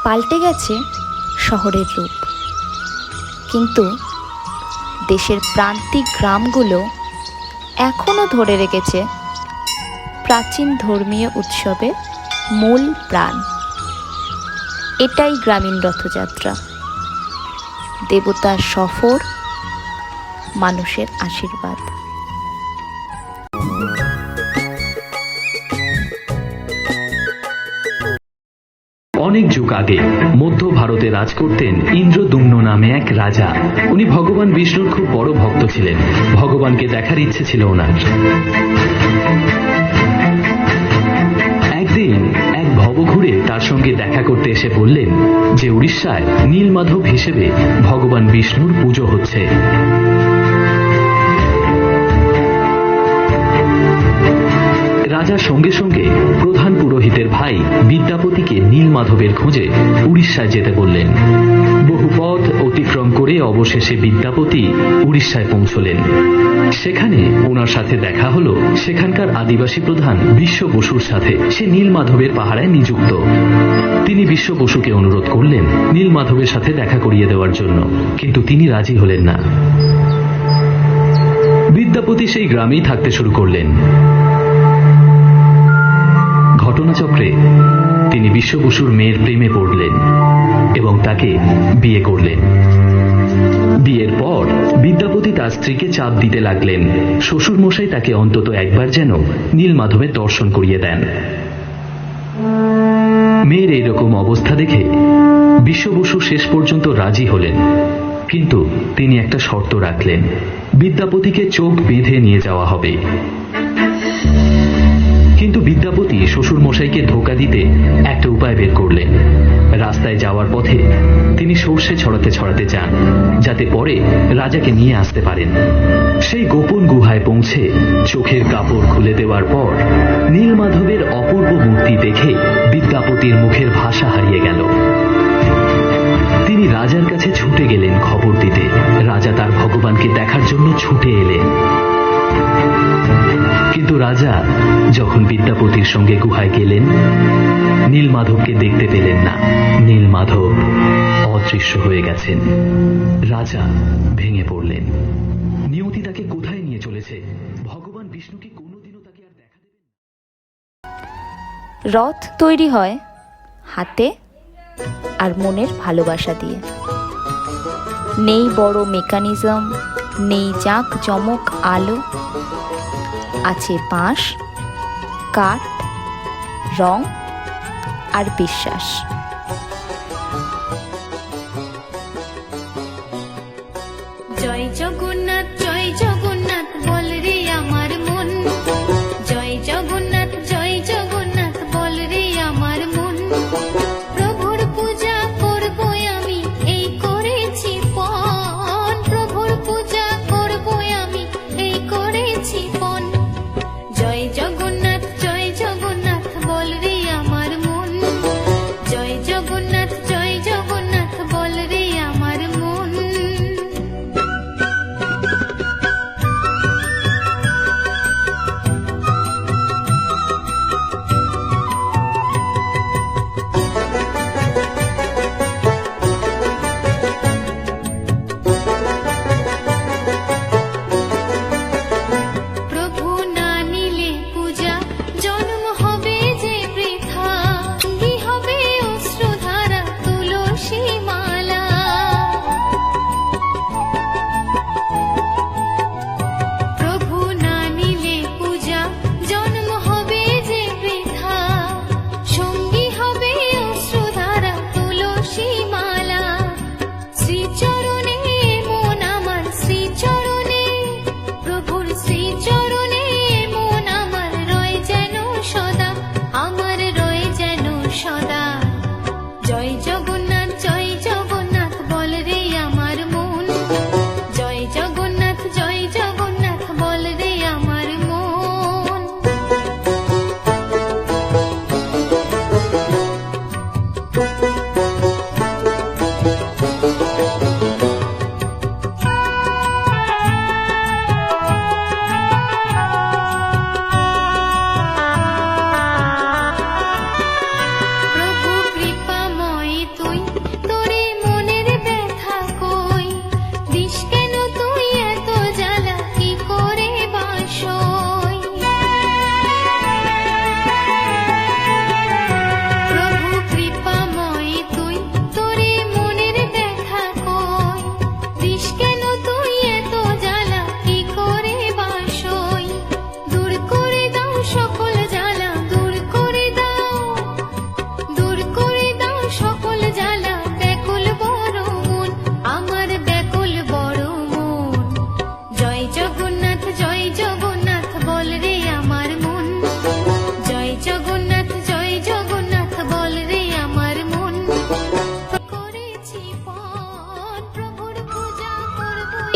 পাল্টে গেছে শহরের রূপ, কিন্তু দেশের প্রান্তিক গ্রামগুলো এখনও ধরে রেখেছে প্রাচীন ধর্মীয় উৎসবের মূল প্রাণ। এটাই গ্রামীণ রথযাত্রা, দেবতার সফর, মানুষের আশীর্বাদ। অনেক যুগ আগে মধ্য ভারতে রাজ করতেন ইন্দ্রদুম্ন নামে এক রাজা। উনি ভগবান বিষ্ণুর খুব বড় ভক্ত ছিলেন। ভগবানকে দেখার ইচ্ছে ছিল ওনার। একদিন এক ভবঘুরে তার সঙ্গে দেখা করতে এসে বললেন যে উড়িষ্যায় নীলমাধব হিসেবে ভগবান বিষ্ণুর পুজো হচ্ছে। রাজা সঙ্গে সঙ্গে প্রধান পুরোহিতের ভাই বিদ্যাপতিকে নীলমাধবের খোঁজে উড়িষ্যায় যেতে বললেন। বহু পথ অতিক্রম করে অবশেষে বিদ্যাপতি উড়িষ্যায় পৌঁছলেন। সেখানে ওনার সাথে দেখা হলো সেখানকার আদিবাসী প্রধান বিশ্ব বসুর সাথে। সে নীলমাধবের পাহারায় নিযুক্ত। তিনি বিশ্ব বসুকে অনুরোধ করলেন নীলমাধবের সাথে দেখা করিয়ে দেওয়ার জন্য, কিন্তু তিনি রাজি হলেন না। বিদ্যাপতি সেই গ্রামেই থাকতে শুরু করলেন। ঘটনাচক্রে তিনি বিশ্ব বসুর মেয়ের প্রেমে পড়লেন এবং তাকে বিয়ে করলেন। বিয়ের পর বিদ্যাপতি তার স্ত্রীকে চাপ দিতে লাগলেন শ্বশুর মশাই তাকে অন্তত একবার যেন নীলমাধবের দর্শন করিয়ে দেন। মেয়ের এইরকম অবস্থা দেখে বিশ্ব বসু শেষ পর্যন্ত রাজি হলেন, কিন্তু তিনি একটা শর্ত রাখলেন, বিদ্যাপতিকে চোখ বেঁধে নিয়ে যাওয়া হবে। কিন্তু বিদ্যাপতি শ্বশুর মশাইকে ধোঁকা দিতে একটা উপায় বের করলেন। রাস্তায় যাওয়ার পথে তিনি সর্ষে ছড়াতে ছড়াতে যান, যাতে পরে রাজাকে নিয়ে আসতে পারেন। সেই গোপন গুহায় পৌঁছে চোখের কাপড় খুলে দেওয়ার পর নীলমাধবের অপূর্ব মূর্তি দেখে বিদ্যাপতির মুখের ভাষা হারিয়ে গেল। তিনি রাজার কাছে ছুটে গেলেন খবর দিতে। রাজা তার ভগবানকে দেখার জন্য ছুটে এলেন। কিন্তু রাজা যখন বিদ্যাপতির সঙ্গে গুহায় গেলেন, নীলমাধবকে দেখতে পেলেন না। নীলমাধব অদৃশ্য হয়ে গেছেন। রাজা ভেঙে পড়লেন। নিয়তি তাকে কোথায় নিয়ে চলেছে? ভগবান বিষ্ণু কি কোনোদিনও তাকে আর দেখা দেবেন? রথ তৈরি হয় হাতে আর মনের ভালোবাসা দিয়ে। নেই বড় মেকানিজম, নেই জাঁক জমক আলো, আছে বাঁশ, কাঠ, রং আর বিশ্বাস। জয় জগন্নাথ, জয় জগন্নাথ বল রে আমার মন। জয় জগন্নাথ, জয় জগন্নাথ বল রে আমার মন। প্রভুর পূজা করব আমি, এই করেছি পণ। প্রভুর পূজা করব আমি, এই করেছি পণ। জয় জগন্নাথ, জয় জগন্নাথ বল রে আমার মন। জয়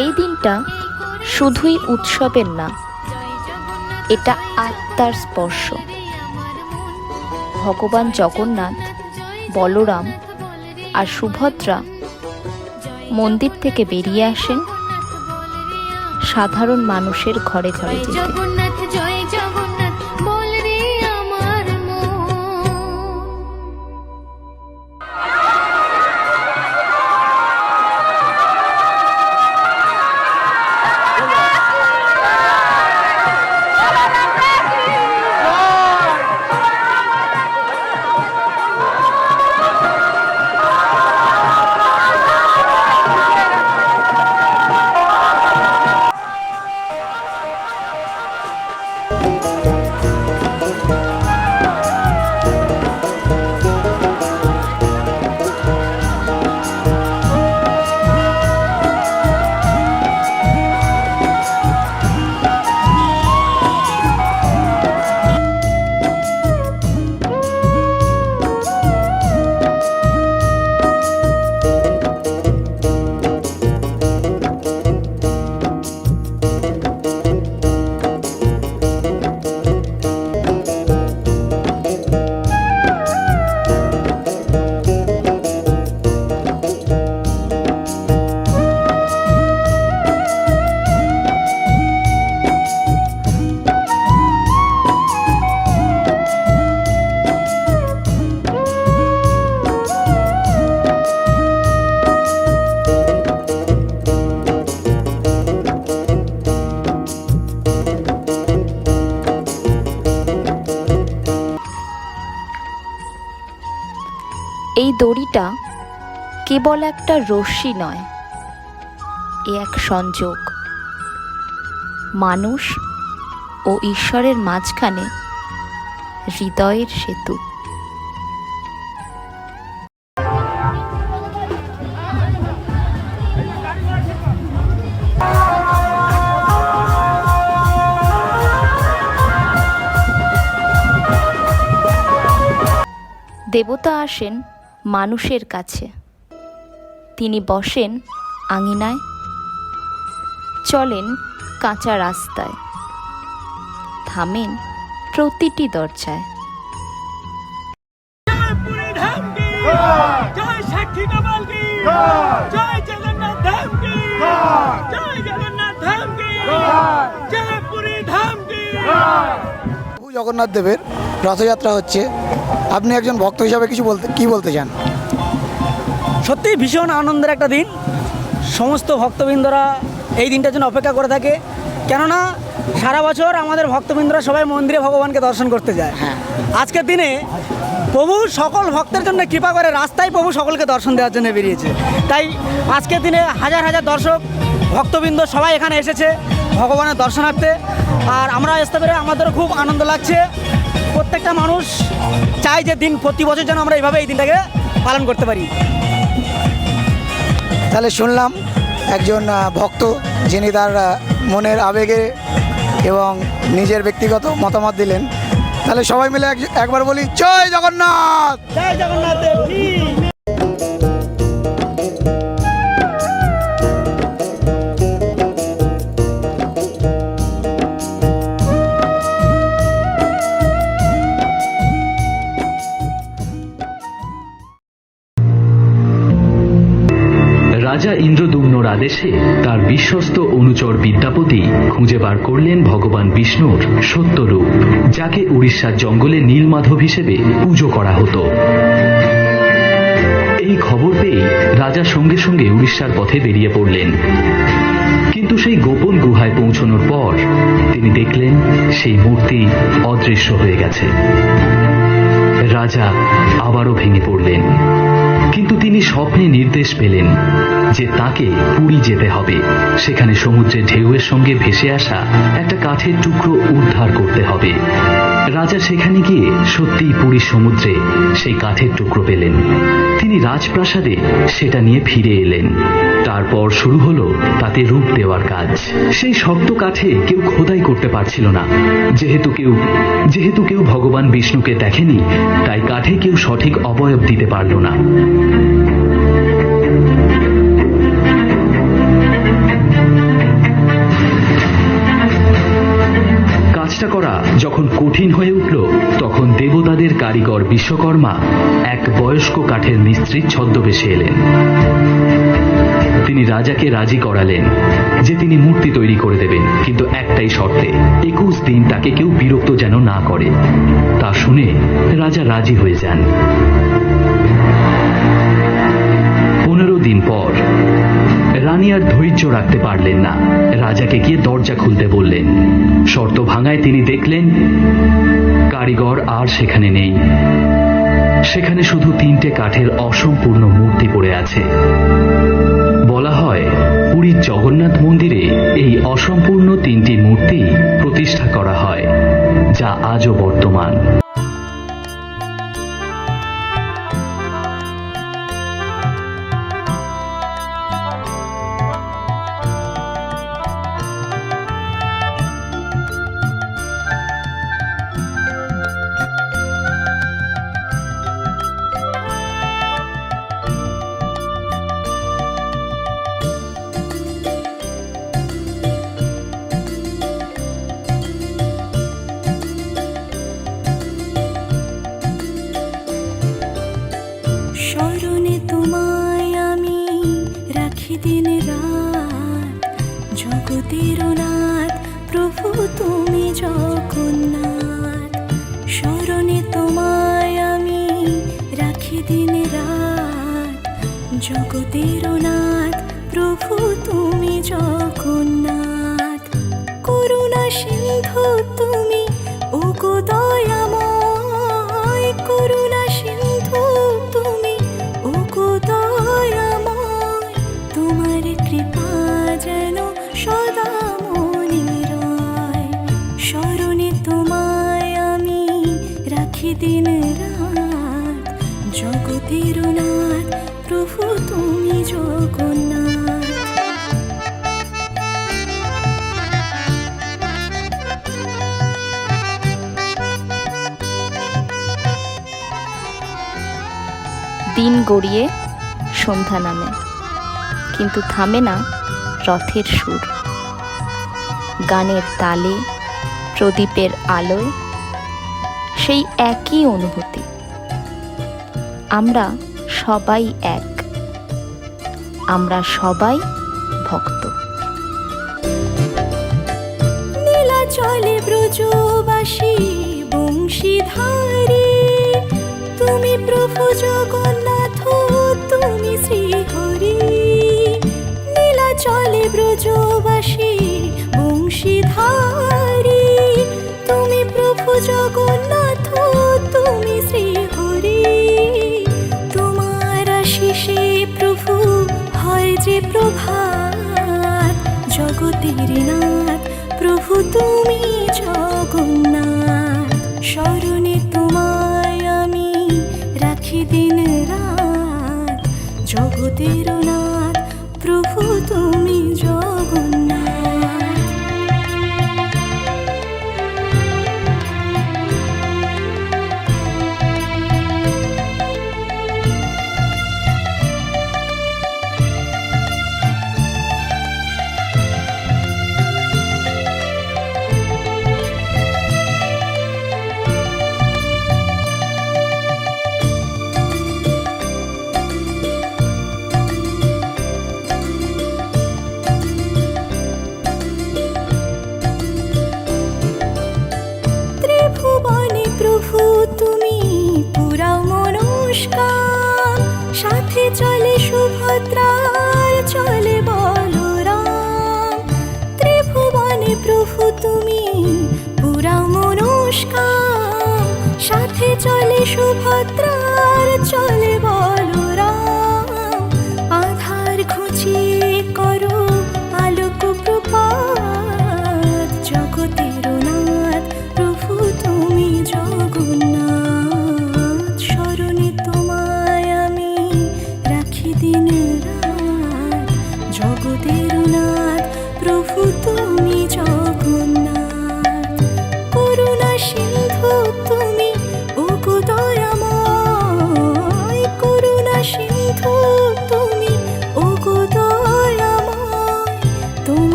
এই দিনটা শুধুই উৎসবের না, এটা আত্মার স্পর্শ। ভগবান জগন্নাথ, বলরাম আর সুভদ্রা মন্দির থেকে বেরিয়ে আসেন সাধারণ মানুষের ঘরে ঘরে জয় যেতে। জগন্নাথ জয় জগন্নাথ বল রে আমার মন। এই দড়িটা কেবল একটা রশ্মি নয়, এ এক সংযোগ মানুষ ও ঈশ্বরের মাঝখানে, হৃদয়ের সেতু। দেবতা আসেন মানুষের কাছে, তিনি বসেন আঙিনায়, চলেন কাঁচা রাস্তায়, থামেন প্রতিটি দরজায়। পুরী ধাম কি জয়, সাক্ষী গোপাল কি জয়, জগন্নাথ ধাম কি জয়, জগন্নাথ ধাম কি জয়, পুরী ধাম কি। প্রভু জগন্নাথ দেবের রথযাত্রা হচ্ছে, আপনি একজন ভক্ত হিসাবে কি বলতে চান? সত্যিই ভীষণ আনন্দের একটা দিন। সমস্ত ভক্তবৃন্দরা এই দিনটার জন্য অপেক্ষা করে থাকে, কেননা সারা বছর আমাদের ভক্তবৃন্দরা সবাই মন্দিরে ভগবানকে দর্শন করতে যায়। আজকের দিনে প্রভু সকল ভক্তের জন্য কৃপা করে রাস্তায় প্রভু সকলকে দর্শন দেওয়ার জন্য বেরিয়েছে। তাই আজকের দিনে হাজার হাজার দর্শক ভক্তবৃন্দ সবাই এখানে এসেছে ভগবানের দর্শনার্থে। আর আমরা আসতে পেরে আমাদেরও খুব আনন্দ লাগছে। প্রত্যেকটা মানুষ চায় যে দিন প্রতি বছর যেন আমরা এইভাবে এই দিনটাকে পালন করতে পারি। তাহলে শুনলাম একজন ভক্ত যিনি তার মনের আবেগে এবং নিজের ব্যক্তিগত মতামত দিলেন। তাহলে সবাই মিলে একবার বলি জয় জগন্নাথ। জয় জগন্নাথ দেব কি। রাজা ইন্দ্রদুম্নর আদেশে তার বিশ্বস্ত অনুচর বিদ্যাপতি খুঁজে বার করলেন ভগবান বিষ্ণুর সত্যরূপ, যাকে উড়িষ্যার জঙ্গলে নীলমাধব হিসেবে পুজো করা হতো। এই খবর পেয়ে রাজা সঙ্গে সঙ্গে উড়িষ্যার পথে বেরিয়ে পড়লেন। কিন্তু সেই গোপন গুহায় পৌঁছানোর পর তিনি দেখলেন সেই মূর্তি অদৃশ্য হয়ে গেছে। রাজা আবারও ভেঙে পড়লেন, কিন্তু তিনি স্বপ্নে নির্দেশ পেলেন যে তাকে পুরী যেতে হবে, সেখানে সমুদ্রের ঢেউয়ের সঙ্গে ভেসে আসা একটা কাঠের টুকরো উদ্ধার করতে হবে। রাজা সেখানে গিয়ে সত্যিই পুরীর সমুদ্রে সেই কাঠের টুকরো পেলেন। তিনি রাজপ্রাসাদে সেটা নিয়ে ফিরে এলেন। তারপর শুরু হলো তাতে রূপ দেওয়ার কাজ। সেই শক্ত কাঠে কেউ খোদাই করতে পারছিল না। যেহেতু কেউ ভগবান বিষ্ণুকে দেখেনি, তাই কাঠে কেউ সঠিক অবয়ব দিতে পারল না। যখন কঠিন হয়ে উঠল, তখন দেবতাদের কারিগর বিশ্বকর্মা এক বয়স্ক কাঠের মিস্ত্রির ছদ্মবেশে এলেন। তিনি রাজাকে রাজি করালেন যে তিনি মূর্তি তৈরি করে দেবেন, কিন্তু একটাই শর্তে, 21 দিন তাকে কেউ বিরক্ত যেন না করে। তা শুনে রাজা রাজি হয়ে যান। 15 দিন পর রানী আর ধৈর্য রাখতে পারলেন না, রাজাকে গিয়ে দরজা খুলতে বললেন। শর্ত ভাঙায় তিনি দেখলেন কারিগর আর সেখানে নেই। সেখানে শুধু 3টে কাঠের অসম্পূর্ণ মূর্তি পড়ে আছে। বলা হয় পুরীর জগন্নাথ মন্দিরে এই অসম্পূর্ণ 3টি মূর্তি প্রতিষ্ঠা করা হয়, যা আজও বর্তমান। স্মরণে তোমায় আমি রাখি দিন রাত, জগতের নাথ প্রভু তুমি জগন্নাথ। স্মরণে তোমায় আমি রাখি দিন রাত, জগতের নাথ প্রভু তুমি জগন্নাথ। করুণা সিন্ধু তুমি ওগো দয়াময়, করুণা সিন্ধু তুমি ওগো দয়াময়। তোমার কৃপা যেন সদা মনে রয়। স্মরণে তোমায় আমি রাখি দিন রাত, জগতের নাথ প্রভু তুমি জগন্নাথ। দিন গড়িয়ে সন্ধ্যা নামে, কিন্তু থামে না রথের সুর। গানের তালে, প্রদীপের আলোয় সেই একই অনুভূতি। আমরা সবাই এক, আমরা সবাই ভক্ত। নীলাচলে ব্রজবাসী বংশীধারী, তুমি প্রভু জগন্নাথ তুমি শ্রীহরি। নীলাচলে ব্রজবাসী বংশীধারী, তুমি প্রভু জগন্নাথ তুমি শ্রীহরি। তোমার আশিসে প্রভু হয় যে প্রভাত, জগতের নাথ প্রভু তুমি জগন্নাথ। স্মরণে তোমায় আমি রাখি দিন রাত, জগতের নাথ প্রভু তুমি জগন্নাথ। ত্রিভুবনে প্রভু তুমি পুরাও মনস্কাম, সাথে চলে সুভদ্রার চলে বলরাম। ত্রিভুবনে প্রভু তুমি পুরাও মনস্কাম, সাথে চলে সুভদ্রার চলে বলরাম। আধার ঘুচিয়ে করো আলোক প্রপাত, জগতের নাথ প্রভু তুমি জগন্নাথ। স্মরণে তোমায় আমি রাখি দিন রাত, জগতের নাথ প্রভু তুমি জগন্নাথ। করুণা সিন্ধু তুমি ওগো দয়াময়, করুণা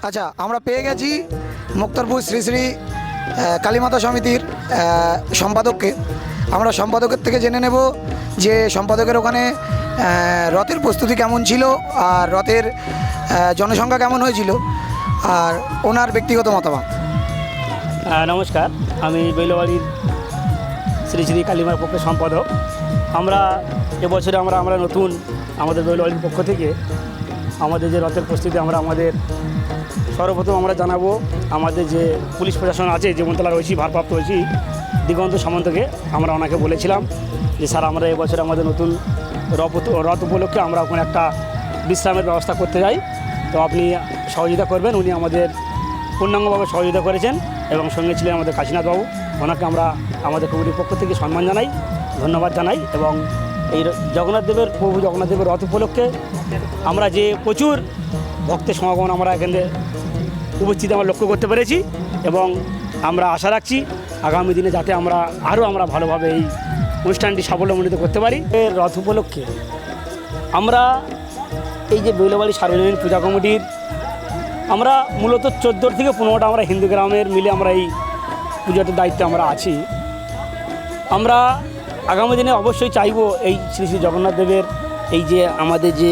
আচ্ছা, আমরা পেয়ে গেছি মুক্তারপুর শ্রী শ্রী কালীমাতা সমিতির সম্পাদককে। আমরা সম্পাদকের থেকে জেনে নেব যে সম্পাদকের ওখানে রথের প্রস্তুতি কেমন ছিল, আর রথের জনসংখ্যা কেমন হয়েছিল, আর ওনার ব্যক্তিগত মতামত। নমস্কার, আমি বেলবাড়ির শ্রী শ্রী কালীমার পক্ষে সম্পাদক। আমরা এবছরে আমরা নতুন আমাদের বেলবাড়ির পক্ষ থেকে আমাদের যে রথের প্রস্তুতি আমাদের সর্বপ্রথম আমরা জানাবো আমাদের যে পুলিশ প্রশাসন আছে, জীবনতলার ঐশী ভারপ্রাপ্ত ঐশী দিগন্ত সামন্তকে। আমরা ওনাকে বলেছিলাম যে স্যার, আমরা এবছর আমাদের নতুন রথ উপলক্ষে আমরা ওখানে একটা বিশ্রামের ব্যবস্থা করতে যাই, তো আপনি সহযোগিতা করবেন। উনি আমাদের পূর্ণাঙ্গভাবে সহযোগিতা করেছেন এবং সঙ্গে ছিলেন আমাদের কাশীনাথবাবু। ওনাকে আমরা আমাদের কমিটির পক্ষ থেকে সম্মান জানাই, ধন্যবাদ জানাই। এবং এই প্রভু জগন্নাথ দেবের রথ উপলক্ষে আমরা যে প্রচুর ভক্তের সমাগম আমরা এখানে উপস্থিতি আমরা লক্ষ্য করতে পেরেছি, এবং আমরা আশা রাখছি আগামী দিনে যাতে আমরা আরও ভালোভাবে এই অনুষ্ঠানটি সাফল্যমণ্ডিত করতে পারি। এর রথ উপলক্ষে আমরা এই যে বেলবাড়ি সার্বজনীন পূজা কমিটির আমরা মূলত 14 থেকে 15টা আমরা হিন্দু গ্রামের মিলে আমরা এই পুজোটার দায়িত্বে আমরা আছি। আমরা আগামী দিনে অবশ্যই চাইব এই শ্রী শ্রী জগন্নাথ দেবের এই যে আমাদের যে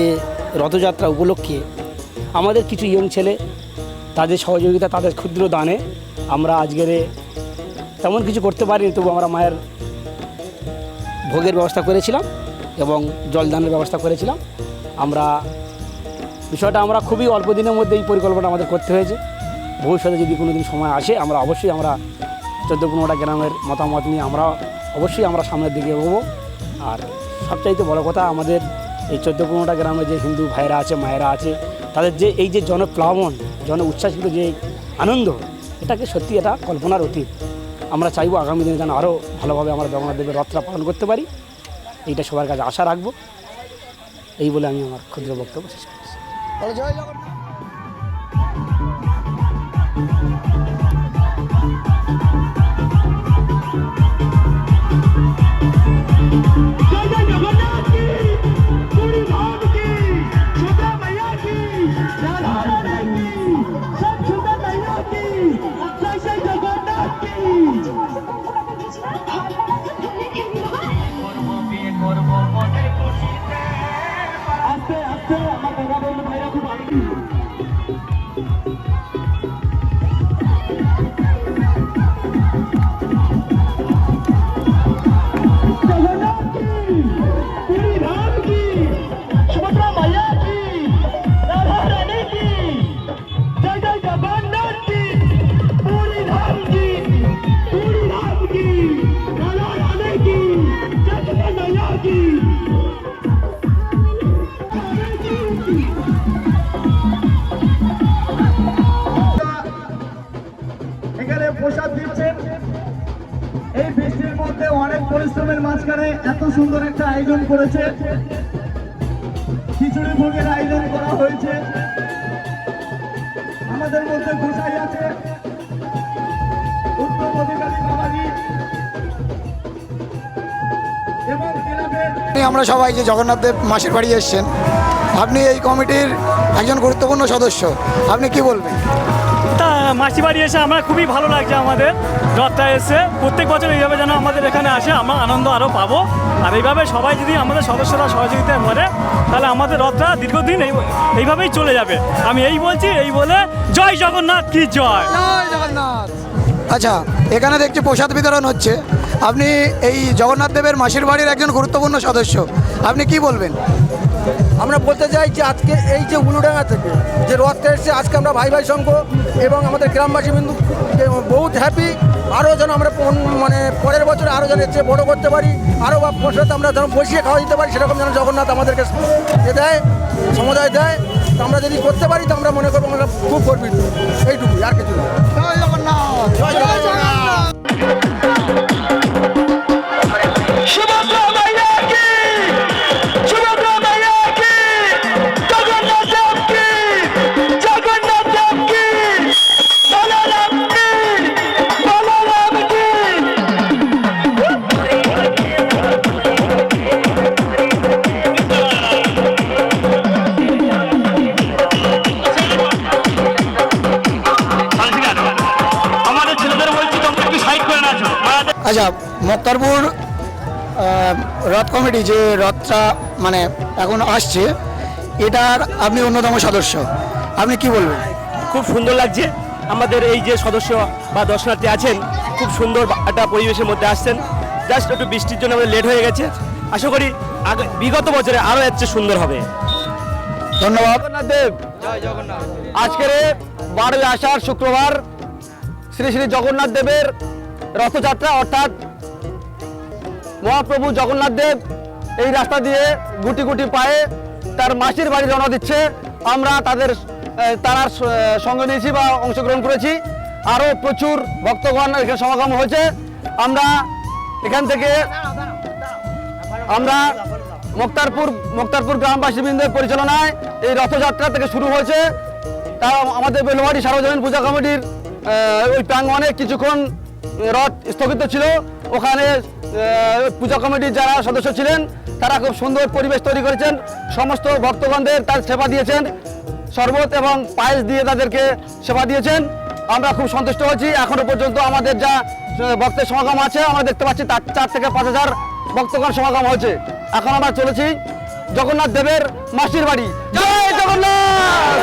রথযাত্রা উপলক্ষে আমাদের কিছু ইয়ং ছেলে তাদের সহযোগিতা, তাদের ক্ষুদ্র দানে আমরা আজকের তেমন কিছু করতে পারিনি, তবু আমরা মায়ের ভোগের ব্যবস্থা করেছিলাম এবং জলদানের ব্যবস্থা করেছিলাম। আমরা বিষয়টা আমরা খুবই অল্প দিনের মধ্যে এই পরিকল্পনা আমাদের করতে হয়েছে। ভবিষ্যতে যদি কোনো দিন সময় আসে আমরা অবশ্যই 14-15টা গ্রামের মতামত নিয়ে অবশ্যই আমরা সামনের দিকে এগোবো। আর সবচাইতে বড় কথা, আমাদের এই 14-15টা গ্রামে যে হিন্দু ভাইরা আছে, মায়েরা আছে, তাদের যে এই যে জনপ্লাবন, উচ্ছ্বাসিত যে আনন্দ, এটাকে সত্যি এটা কল্পনার অতীত। আমরা চাইবো আগামী দিনে যেন আরও ভালোভাবে আমরা জগন্নাথ দেবের রথটা পালন করতে পারি, এইটা সবার কাছে আশা রাখবো। এই বলে আমি আমার ক্ষুদ্র বক্তব্য শেষ করছি। জয় জগন্নাথ। এখানে প্রসাদ দিচ্ছেন। এই বৃষ্টির মধ্যে অনেক পরিশ্রমের মাঝখানে এত সুন্দর একটা আয়োজন করেছে, খিচুড়ি ভোগের আয়োজন করা হয়েছে। আমাদের মধ্যে গোসাই আছে, উত্তম অধিকারী বাবাজি এবং আমরা সবাই যে জগন্নাথ দেব মাসির বাড়ি এসেছেন, আপনি এই কমিটির একজন গুরুত্বপূর্ণ সদস্য, আপনি কি বলবেন? তা মাসি বাড়ি এসে আমরা খুবই ভালো লাগছে। আমাদের রথটা এসে প্রত্যেক বছর এইভাবে যেন আমাদের এখানে আসে, আমরা আনন্দ আরও পাবো। আর এইভাবে সবাই যদি আমাদের সদস্যরা সহযোগিতায় করে, তাহলে আমাদের রথটা দীর্ঘদিন এইভাবেই চলে যাবে। আমি এই বলছি, এই বলে জয় জগন্নাথ কি জয়। জয় জগন্নাথ। আচ্ছা, এখানে দেখছি প্রসাদ বিতরণ হচ্ছে। আপনি এই জগন্নাথ দেবের মাসির বাড়ির একজন গুরুত্বপূর্ণ সদস্য, আপনি কি বলবেন? আমরা বলতে চাই যে আজকে এই যে উলুডাঙ্গা থেকে যে রথটা এসেছে, আজকে আমরা ভাই ভাই সংঘ এবং আমাদের গ্রামবাসী বিন্দু বহুত হ্যাপি। আরও যেন আমরা পরের বছর আরও যেন এসে বড়ো করতে পারি, আরও প্রসাদ আমরা যেন বসিয়ে খাওয়া দিতে পারি, সেরকম যেন জগন্নাথ আমাদেরকে দেয়, সমুদায় দেয়। তো আমরা যদি করতে পারি তো আমরা মনে করবো আমরা খুব গর্বিত। এইটুকুই, আর কিছু না। জয় জগন্নাথ। জয় জগন্নাথ। আচ্ছা, মোক্তারপুর রথ কমিটি যে রথটা মানে এখন আসছে, এটার আপনি অন্যতম সদস্য, আপনি কি বলবেন? খুব সুন্দর লাগছে। আমাদের এই যে সদস্য বা দর্শনার্থী আছেন খুব সুন্দর একটা পরিবেশের মধ্যে আসছেন। জাস্ট একটু বৃষ্টির জন্য আমাদের লেট হয়ে গেছে। আশা করি বিগত বছরে আরও এর চেয়ে সুন্দর হবে। ধন্যবাদ। জগন্নাথ দেব, আজকের 12 আষাঢ় শুক্রবার শ্রী শ্রী জগন্নাথ দেবের রথযাত্রা, অর্থাৎ মহাপ্রভু জগন্নাথ দেব এই রাস্তা দিয়ে গুটি গুটি পায়ে তার মাসির বাড়ি রওনা দিচ্ছে। আমরা তার সঙ্গে নিয়েছি বা অংশগ্রহণ করেছি। আরও প্রচুর ভক্তগণ এখানে সমাগম হয়েছে। আমরা এখান থেকে মোক্তারপুর গ্রামবাসীবৃন্দের পরিচালনায় এই রথযাত্রা থেকে শুরু হয়েছে। তা আমাদের বেলুমারি সার্বজনীন পূজা কমিটির ওই প্রাঙ্গণে কিছুক্ষণ রথ স্থগিত ছিল। ওখানে পূজা কমিটির যারা সদস্য ছিলেন তারা খুব সুন্দর পরিবেশ তৈরি করেছেন। সমস্ত ভক্তগণদের তার সেবা দিয়েছেন, শরবত এবং পায়েস দিয়ে তাদেরকে সেবা দিয়েছেন। আমরা খুব সন্তুষ্ট হয়েছি। এখনো পর্যন্ত আমাদের যা ভক্তের সমাগম আছে আমরা দেখতে পাচ্ছি তার 4 থেকে 5 হাজার ভক্তগণ সমাগম হয়েছে। এখন আমরা চলেছি জগন্নাথ দেবের মাসির বাড়ি। জয় জগন্নাথ।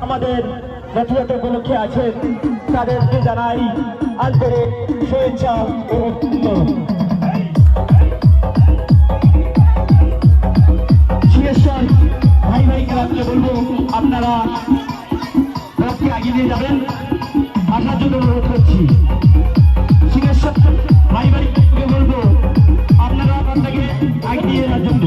আমাদের রথযাত্রা উপলক্ষে আছেন তাদেরকে জানাই আন্তরিক শুভেচ্ছা ও সিংহেশ্বর ভাই ভাইকে রাখলে বলবো আপনারা রথকে এগিয়ে নিয়ে যাবেন, আসার জন্য অনুরোধ করছি। সিংহেশ্বর ভাই ভাইকে বলবো আপনারা রথটাকে এগিয়ে নিয়ে যাওয়ার জন্য।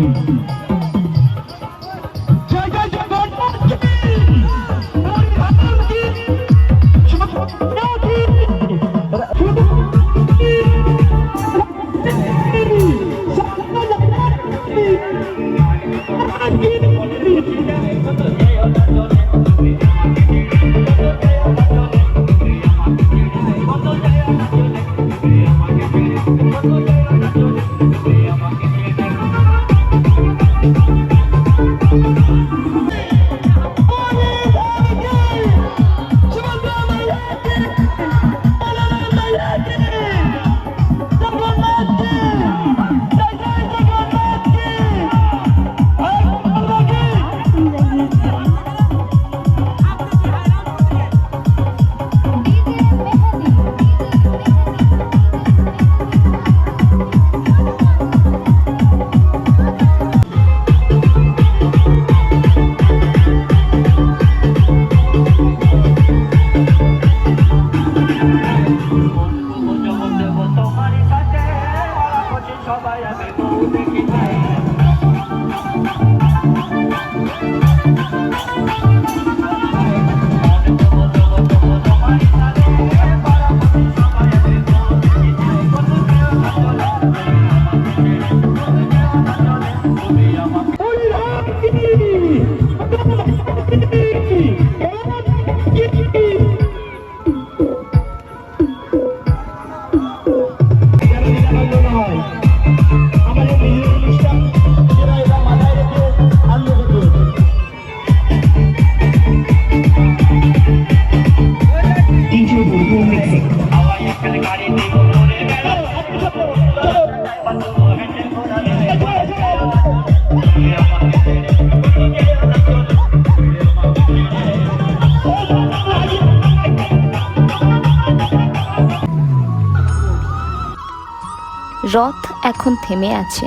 রথ এখন থেমে আছে,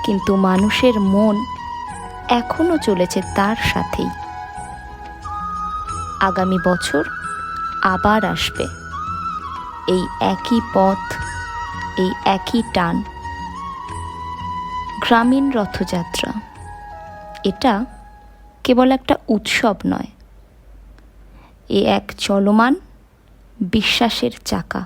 কিন্তু মানুষের মন এখনো চলেছে তার সাথেই। আগামী বছর আবার আসবে এই একই পথ, এই একই টান। গ্রামীণ রথযাত্রা এটা কেবল একটা উৎসব নয়, এ এক চলমান বিশ্বাসের চাকা।